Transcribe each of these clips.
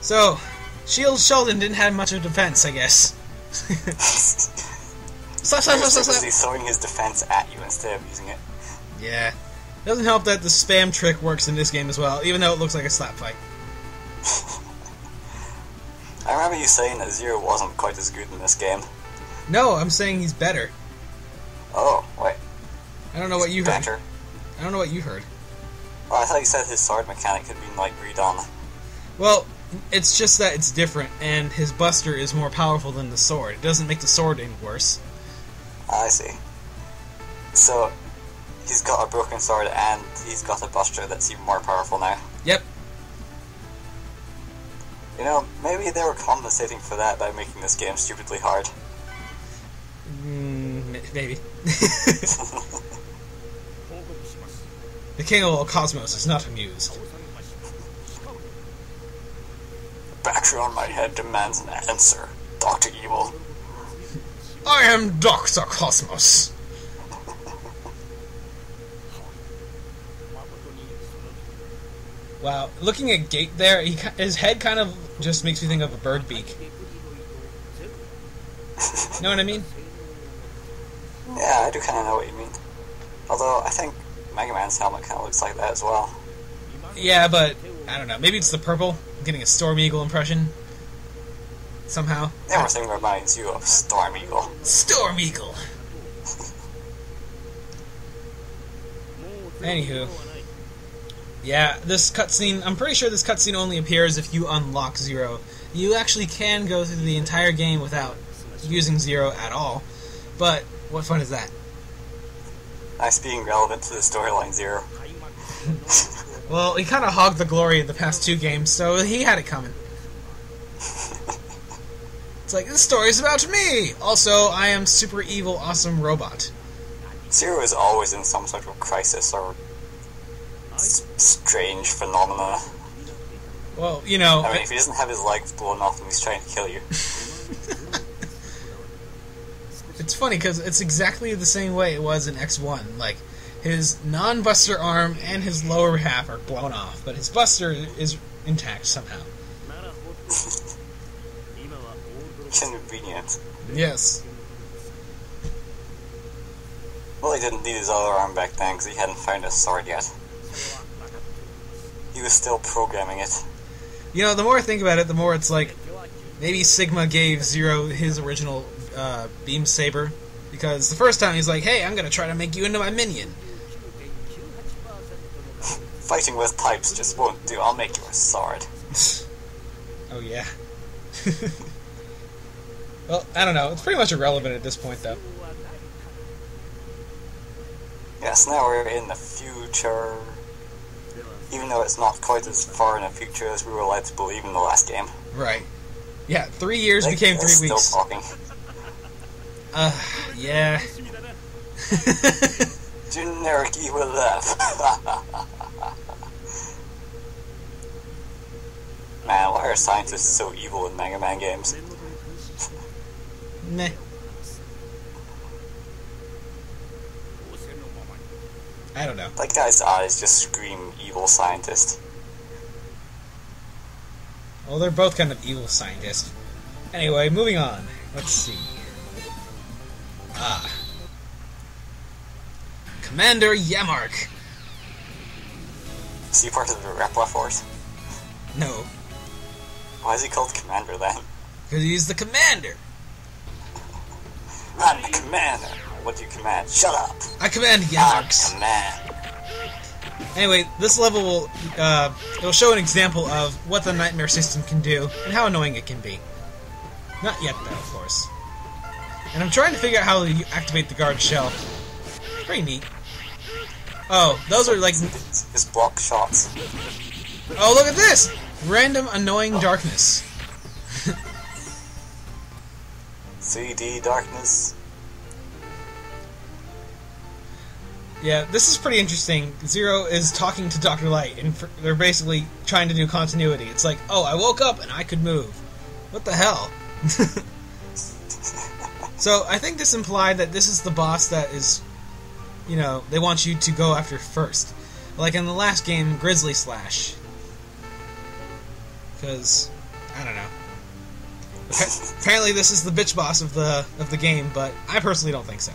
So, Shield Sheldon didn't have much of defense, I guess. Slap, slap, slap, slap, slap. He's throwing his defense at you instead of using it. Yeah. Doesn't help that the spam trick works in this game as well, even though it looks like a slap fight. I remember you saying that Zero wasn't quite as good in this game. No, I'm saying he's better. Oh, wait. I don't know what you heard. Better. I don't know what you heard. Well, I thought you said his sword mechanic had been, like, redone. Well, it's just that it's different, and his buster is more powerful than the sword. It doesn't make the sword any worse. I see. So, he's got a broken sword and he's got a buster that's even more powerful now. Yep. You know, maybe they were compensating for that by making this game stupidly hard. Maybe. The King of all Cosmos is not amused. The battery on my head demands an answer, Dr. Evil. I am Dr. Cosmos. Wow, looking at Gate there, his head kind of just makes me think of a bird beak. Know what I mean? Yeah, I do kind of know what you mean. Although, I think Mega Man's helmet kind of looks like that as well. Yeah, but, I don't know, maybe it's the purple? I'm getting a Storm Eagle impression. Somehow. Everything reminds you of Storm Eagle. Storm Eagle! Anywho. Yeah, this cutscene, I'm pretty sure this cutscene only appears if you unlock Zero. You actually can go through the entire game without using Zero at all, but what fun is that? Nice being relevant to the storyline, Zero. Well, he kind of hogged the glory in the past 2 games, so he had it coming. It's like, this story is about me! Also, I am super evil, awesome robot. Zero is always in some sort of crisis or strange phenomena. Well, you know... I mean, if he doesn't have his legs blown off and he's trying to kill you. It's funny, because it's exactly the same way it was in X1. Like, his non-buster arm and his lower half are blown off, but his buster is intact somehow. Convenient. Yes. Well, he didn't need his other arm back then because he hadn't found his sword yet. He was still programming it. You know, the more I think about it, the more it's like, maybe Sigma gave Zero his original beam saber, because the first time he's like, hey, I'm gonna try to make you into my minion. Fighting with pipes just won't do, I'll make you a sword. Oh yeah. Well, I don't know, it's pretty much irrelevant at this point though. Yes, now we're in the future. Even though it's not quite as far in the future as we were led to believe in the last game. Right. Yeah, 3 years became 3 weeks. Still talking. Yeah. Generic evil laugh. Man, why are scientists so evil in Mega Man games? Meh. I don't know. That guy's eyes just scream evil scientist. Well, they're both kind of evil scientists. Anyway, moving on. Let's see. Commander Yamark. Is he part of the Repla Force? No. Why is he called Commander then? Because he's the commander. I'm the commander. What do you command? Shut up. I command Yamarks. Command. Anyway, this level will it'll show an example of what the nightmare system can do and how annoying it can be. Not yet, though, of course. And I'm trying to figure out how to activate the guard shell. It's pretty neat. Oh, those are like... Just block shots. Oh, look at this! Random annoying darkness. 3D darkness. Yeah, this is pretty interesting. Zero is talking to Dr. Light, and they're basically trying to do continuity. It's like, oh, I woke up and I could move. What the hell? So, I think this implied that this is the boss that is, you know, they want you to go after first. Like in the last game, Grizzly Slash. Because, I don't know. Apparently this is the bitch boss of the game, but I personally don't think so.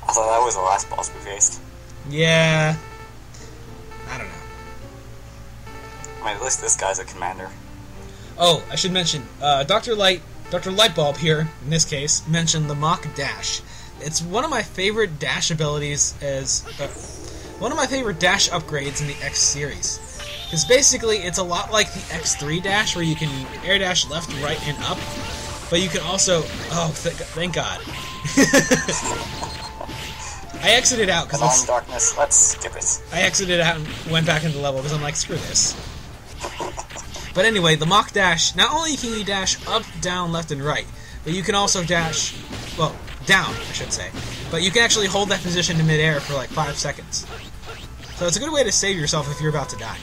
I thought that was the last boss we faced. Yeah. I don't know. I mean, at least this guy's a commander. Oh, I should mention, Dr. Lightbulb here, in this case, mentioned the Mach Dash. It's one of my favorite dash abilities as... one of my favorite dash upgrades in the X series. Because basically, it's a lot like the X3 dash, where you can air dash left, right, and up. But you can also... Oh, thank God. I exited out because... darkness, let's skip it. I exited out and went back into the level because I'm like, screw this. But anyway, the Mach Dash, not only can you dash up, down, left, and right, but you can also dash... Well, down, I should say. But you can actually hold that position in midair for like 5 seconds. So it's a good way to save yourself if you're about to die.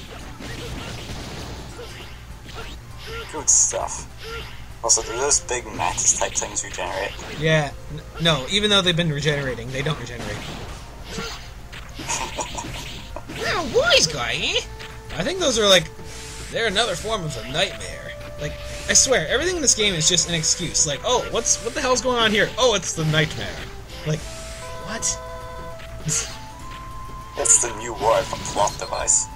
Good stuff. Also, do those big mantis type things regenerate? Yeah, no, even though they've been regenerating, they don't regenerate. Now, wise guy, eh? I think those are like, they're another form of a nightmare. Like, I swear, everything in this game is just an excuse. Like, oh, what the hell's going on here? Oh, it's the nightmare. Like, what? It's the new word for plot device.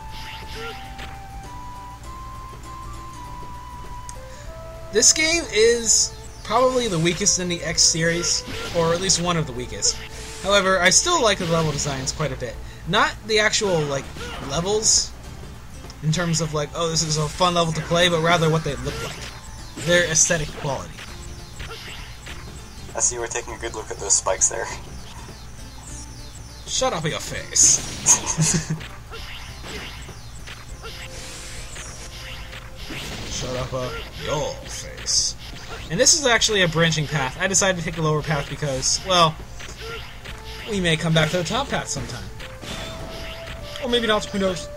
This game is probably the weakest in the X series, or at least one of the weakest. However, I still like the level designs quite a bit. Not the actual, like, levels, in terms of, like, oh, this is a fun level to play, but rather what they look like. Their aesthetic quality. I see you were taking a good look at those spikes there. Shut up your face. Shut up your face. And this is actually a branching path. I decided to take the lower path because, well, we may come back to the top path sometime. Or maybe not, who knows.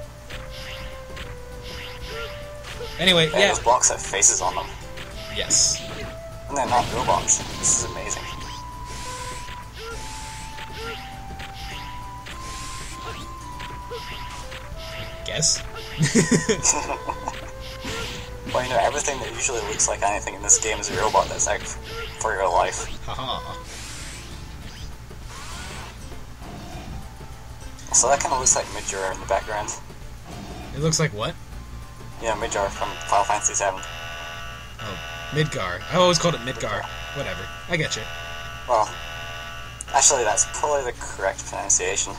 Anyway, yeah. Those blocks have faces on them. Yes. And they're not robots. This is amazing. Guess. Well, you know, everything that usually looks like anything in this game is a robot that's out for your life. Haha. So that kind of looks like Midgar in the background. It looks like what? Yeah, Midgar from Final Fantasy VII. Oh, Midgar. I always called it Midgar. Whatever. I get you. Well, actually, that's probably the correct pronunciation.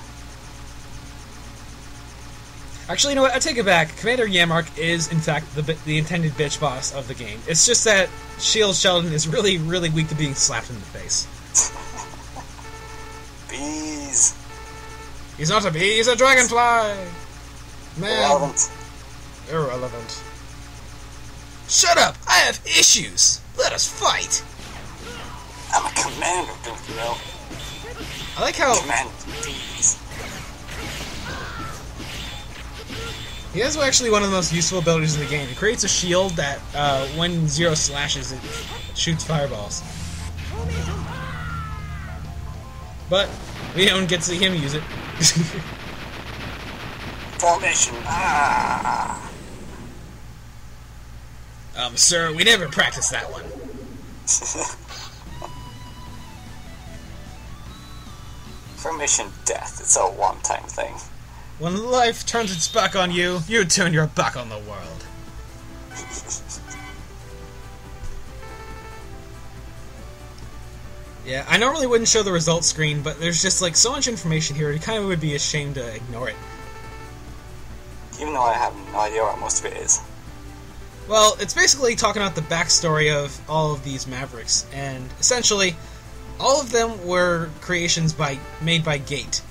Actually, you know what? I take it back. Commander Yamark is, in fact, the intended bitch boss of the game. It's just that Shield Sheldon is really, really weak to being slapped in the face. Bees. He's not a bee, he's a dragonfly! Man. Irrelevant. Shut up! I have issues! Let us fight! I'm a commander, don't you know? I like how... Commander bees. He has actually one of the most useful abilities in the game. It creates a shield that, when Zero slashes, it shoots fireballs. But we don't get to see him use it. Formation. Ah. Sir, we never practiced that one. Formation death. It's a one-time thing. When life turns its back on you, you turn your back on the world. Yeah, I normally wouldn't show the results screen, but there's just like so much information here, it kind of would be a shame to ignore it. Even though I have no idea what most of it is. Well, it's basically talking about the backstory of all of these Mavericks, and essentially, all of them were creations made by Gate.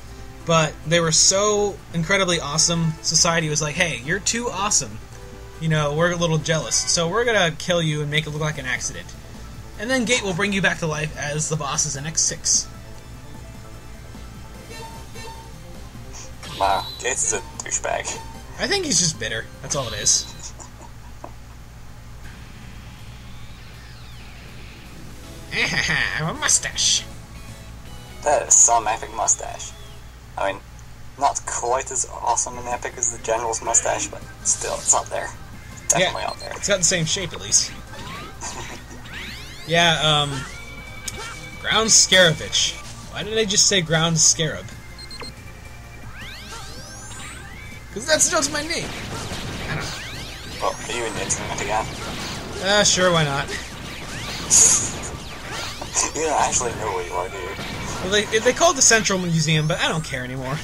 But they were so incredibly awesome, society was like, hey, you're too awesome. You know, we're a little jealous, so we're gonna kill you and make it look like an accident. And then Gate will bring you back to life as the bosses in X6. Wow, Gates is a douchebag. I think he's just bitter, that's all it is. I have a mustache. That is some epic mustache. I mean, not quite as awesome and epic as the General's mustache, but still, it's up there. definitely out there. It's got the same shape, at least. Yeah, Ground Scarabitch. Why did I just say Ground Scarab? Because that's just my name. I don't know. Well, are you in the internet again? Sure, why not? You don't actually know where you are, do you? Well, they call it the Central Museum, but I don't care anymore.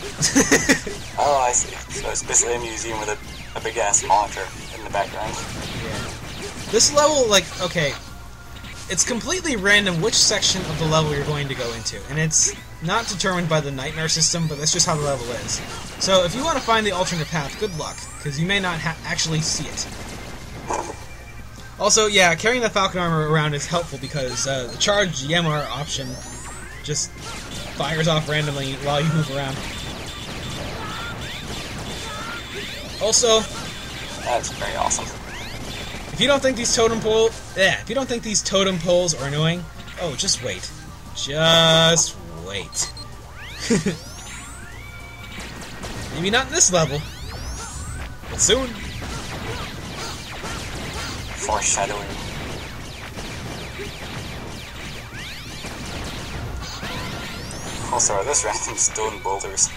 Oh, I see. So it's basically a museum with a big-ass monitor in the background. Yeah. This level, like, okay, it's completely random which section of the level you're going to go into, and it's not determined by the nightmare system, but that's just how the level is. So if you want to find the alternate path, good luck, because you may not actually see it. Also, yeah, carrying the Falcon armor around is helpful because the charged Yemar option just fires off randomly while you move around. Also, that's very awesome. If you don't think these totem poles are annoying, oh, just wait. Just wait. Maybe not in this level, but soon. Foreshadowing. Also, are those random stone boulders?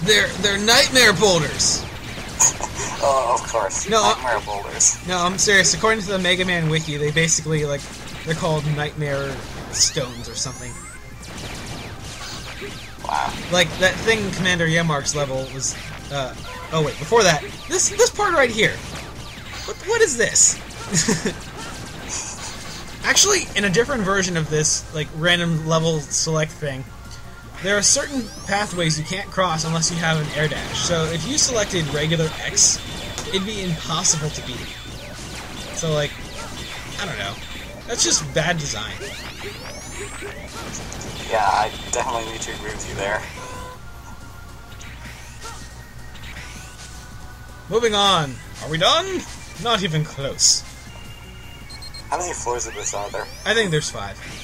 They're nightmare boulders. Oh, of course. No, nightmare boulders. No, I'm serious. According to the Mega Man Wiki, they basically, like, they're called nightmare stones or something. Wow. Like, that thing in Commander Yemark's level was, oh wait, before that, this part right here. What is this? Actually, in a different version of this, like, random level select thing, there are certain pathways you can't cross unless you have an air dash. So if you selected regular X, it'd be impossible to beat. So, like, I don't know. That's just bad design. Yeah, I definitely need to agree with you there. Moving on. Are we done? Not even close. How many floors of this are there? I think there's 5.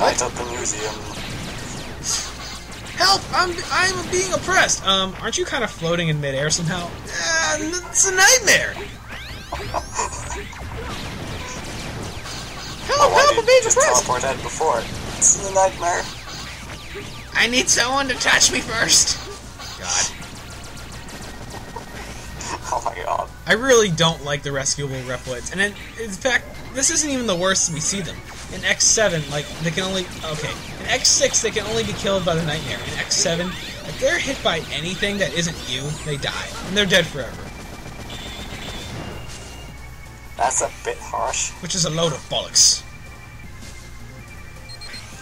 I thought the museum. Help! I'm being oppressed. Aren't you kind of floating in midair somehow? It's a nightmare. Help! Help! I'm being just oppressed. Teleport out before. It's a nightmare. I need someone to touch me first. God. Oh my god. I really don't like the rescuable Reploids, and in fact, this isn't even the worst we see them. In X7, like, they can only... Okay, in X6, they can only be killed by the Nightmare. In X7, if they're hit by anything that isn't you, they die. And they're dead forever. That's a bit harsh. Which is a load of bollocks.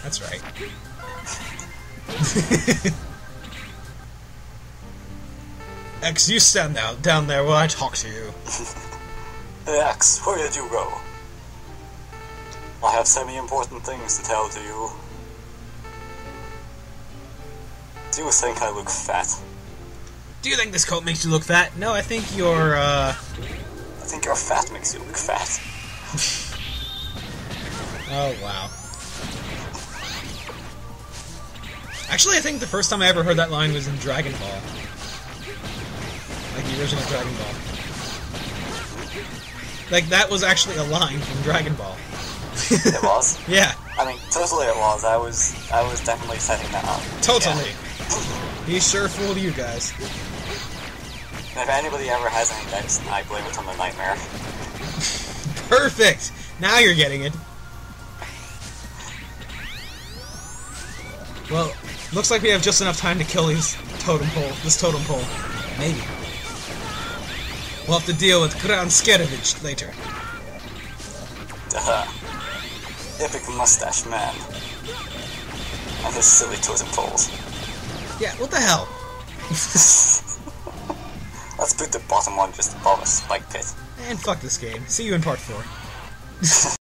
That's right. X, you stand down there while I talk to you. X, where did you go? I have semi-important things to tell to you. Do you think I look fat? Do you think this coat makes you look fat? No, I think your, I think your fat makes you look fat. Oh, wow. Actually, I think the first time I ever heard that line was in Dragon Ball. Like the original Dragon Ball. Like, that was actually a line from Dragon Ball. It was? Yeah. I mean, totally it was. I was definitely setting that up. Totally. Yeah. He sure fooled you guys. And if anybody ever has any doubts, I blame it on the Nightmare. Perfect! Now you're getting it. Well, looks like we have just enough time to kill this totem pole. Maybe. We'll have to deal with Ground Scarabitch later. Duh. Epic mustache man. And his silly totem poles. Yeah, what the hell? Let's put the bottom one just above a spike pit. And fuck this game. See you in part 4.